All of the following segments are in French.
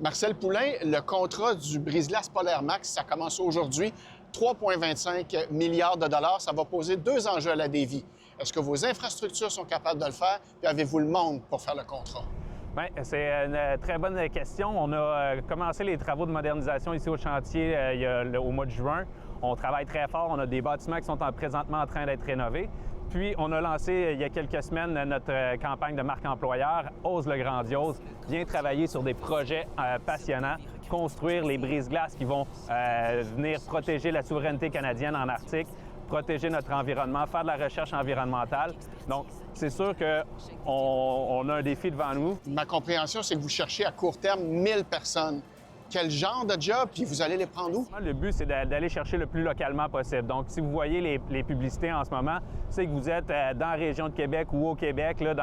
Marcel Poulain, le contrat du brise-glace Polaire Max, ça commence aujourd'hui. 3,25 milliards de dollars. Ça va poser deux enjeux à la Davie. Est-ce que vos infrastructures sont capables de le faire? Puis avez-vous le monde pour faire le contrat? Bien, c'est une très bonne question. On a commencé les travaux de modernisation ici au chantier au mois de juin. On travaille très fort. On a des bâtiments qui sont présentement en train d'être rénovés. Puis, on a lancé il y a quelques semaines notre campagne de marque employeur, Ose le grandiose, vient travailler sur des projets passionnants, construire les brise-glaces qui vont venir protéger la souveraineté canadienne en Arctique, protéger notre environnement, faire de la recherche environnementale. Donc, c'est sûr qu'on a un défi devant nous. Ma compréhension, c'est que vous cherchez à court terme 1000 personnes. Quel genre de job, puis vous allez les prendre où? Le but, c'est d'aller chercher le plus localement possible. Donc, si vous voyez les publicités en ce moment, c'est que vous êtes dans la région de Québec ou au Québec, là,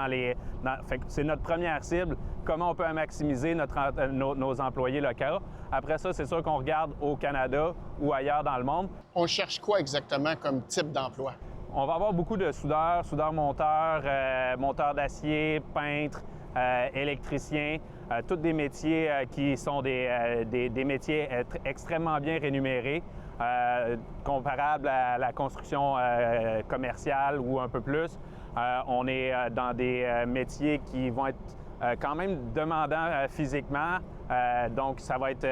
c'est notre première cible. Comment on peut maximiser nos employés locaux? Après ça, c'est sûr qu'on regarde au Canada ou ailleurs dans le monde. On cherche quoi exactement comme type d'emploi? On va avoir beaucoup de soudeurs, soudeurs-monteurs, monteurs d'acier, peintres, électriciens, tous des métiers qui sont des métiers extrêmement bien rémunérés, comparables à la construction commerciale ou un peu plus. On est dans des métiers qui vont être quand même demandants physiquement, donc ça va être,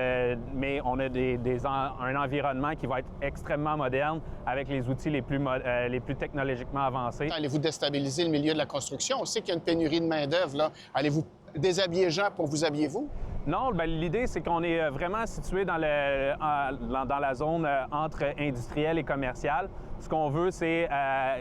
mais on a un environnement qui va être extrêmement moderne avec les outils les plus technologiquement avancés. Allez-vous déstabiliser le milieu de la construction? On sait qu'il y a une pénurie de main-d'œuvre, là. Allez-vous déshabiller les gens pour vous habiller vous? Non, bien, l'idée, c'est qu'on est vraiment situé dans la zone entre industriel et commercial. Ce qu'on veut, c'est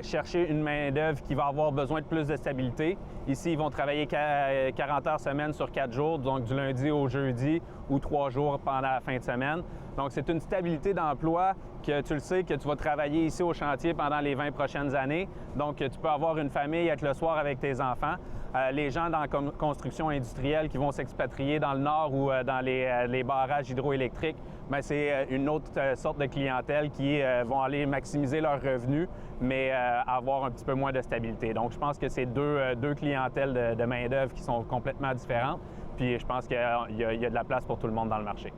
chercher une main-d'œuvre qui va avoir besoin de plus de stabilité. Ici, ils vont travailler 40 heures semaine sur 4 jours, donc du lundi au jeudi ou 3 jours pendant la fin de semaine. Donc, c'est une stabilité d'emploi que tu le sais que tu vas travailler ici au chantier pendant les 20 prochaines années. Donc, tu peux avoir une famille, être le soir avec tes enfants. Les gens dans la construction industrielle qui vont s'expatrier dans le nord ou dans les barrages hydroélectriques, bien, c'est une autre sorte de clientèle qui vont aller maximiser leurs revenus, mais avoir un petit peu moins de stabilité. Donc, je pense que c'est deux clientèles de main-d'œuvre qui sont complètement différentes. Puis, je pense qu'il y a de la place pour tout le monde dans le marché.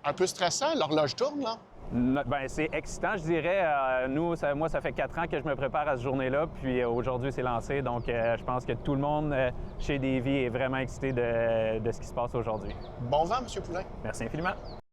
Un peu stressant, l'horloge tourne, là? Bien, c'est excitant, je dirais. Moi, ça fait 4 ans que je me prépare à cette journée-là, puis aujourd'hui, c'est lancé. Donc, je pense que tout le monde chez Davie est vraiment excité de ce qui se passe aujourd'hui. Bon vent, M. Poulain. Merci infiniment.